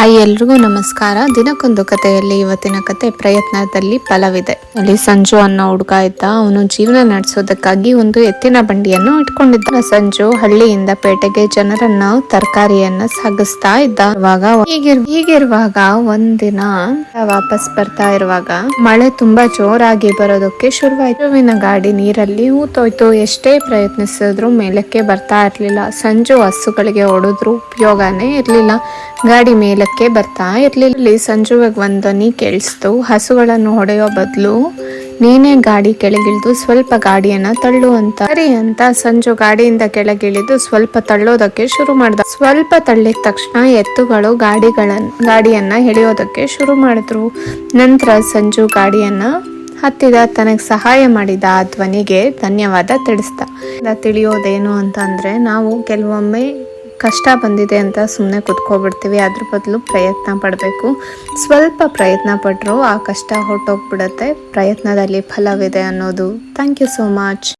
Hi, ಎಲ್ರಿಗೂ ನಮಸ್ಕಾರ. ದಿನಕ್ಕೊಂದು ಕಥೆಯಲ್ಲಿ ಇವತ್ತಿನ ಕತೆ ಪ್ರಯತ್ನದಲ್ಲಿ ಫಲವಿದೆ. ಅಲ್ಲಿ ಸಂಜು ಅನ್ನೋ ಹುಡುಗ ಇದ್ದ. ಅವನು ಜೀವನ ನಡೆಸೋದಕ್ಕಾಗಿ ಒಂದು ಎತ್ತಿನ ಬಂಡಿಯನ್ನು ಇಟ್ಕೊಂಡಿದ್ದ. ಸಂಜು ಹಳ್ಳಿಯಿಂದ ಪೇಟೆಗೆ ಜನರನ್ನ ತರಕಾರಿಯನ್ನ ಸಾಗಿಸ್ತಾ ಇದ್ದ. ಹೀಗಿರುವಾಗ ಒಂದಿನ ವಾಪಸ್ ಬರ್ತಾ ಇರುವಾಗ ಮಳೆ ತುಂಬಾ ಜೋರಾಗಿ ಬರೋದಕ್ಕೆ ಶುರುವಾಯ್ತು. ಗಾಡಿ ನೀರಲ್ಲಿ ಹೂತೋಯ್ತು. ಎಷ್ಟೇ ಪ್ರಯತ್ನಿಸಿದ್ರು ಮೇಲಕ್ಕೆ ಬರ್ತಾ ಇರ್ಲಿಲ್ಲ. ಸಂಜು ಹಸುಗಳಿಗೆ ಹೊಡೆದ್ರು ಉಪಯೋಗನೇ ಇರ್ಲಿಲ್ಲ. ಗಾಡಿ ಮೇಲಕ್ಕೆ ಬರ್ತಾ ಇರ್ಲಿಲ್ಲ. ಸಂಜುವಿಗೆ ಒಂದ್ ಧ್ವನಿ ಕೇಳಿಸ್ತು. ಹಸುಗಳನ್ನು ಹೊಡೆಯೋ ಬದಲು ನೀನೇ ಗಾಡಿ ಕೆಳಗಿಳಿದು ಸ್ವಲ್ಪ ಗಾಡಿಯನ್ನ ತಳ್ಳು ಅಂತ. ಸರಿ ಅಂತ ಸಂಜು ಗಾಡಿಯಿಂದ ಕೆಳಗಿಳಿದು ಸ್ವಲ್ಪ ತಳ್ಳೋದಕ್ಕೆ ಶುರು ಮಾಡ್ದ. ಸ್ವಲ್ಪ ತಳ್ಳಿದ ತಕ್ಷಣ ಎತ್ತುಗಳು ಗಾಡಿಯನ್ನ ಎಳೆಯೋದಕ್ಕೆ ಶುರು ಮಾಡಿದ್ರು. ನಂತರ ಸಂಜು ಗಾಡಿಯನ್ನ ಹತ್ತಿದ. ತನಗೆ ಸಹಾಯ ಮಾಡಿದ ಆ ಧ್ವನಿಗೆ ಧನ್ಯವಾದ ತಿಳಿಯೋದೇನು ಅಂತಂದ್ರೆ, ನಾವು ಕೆಲವೊಮ್ಮೆ ಕಷ್ಟ ಬಂದಿದೆ ಅಂತ ಸುಮ್ಮನೆ ಕುತ್ಕೋಬಿಡ್ತೀವಿ. ಅದ್ರ ಬದಲು ಪ್ರಯತ್ನ ಪಡಬೇಕು. ಸ್ವಲ್ಪ ಪ್ರಯತ್ನ ಪಟ್ಟರು ಆ ಕಷ್ಟ ಹೊರಟೋಗ್ಬಿಡುತ್ತೆ. ಪ್ರಯತ್ನದಲ್ಲಿ ಫಲವಿದೆ ಅನ್ನೋದು. Thank you so much.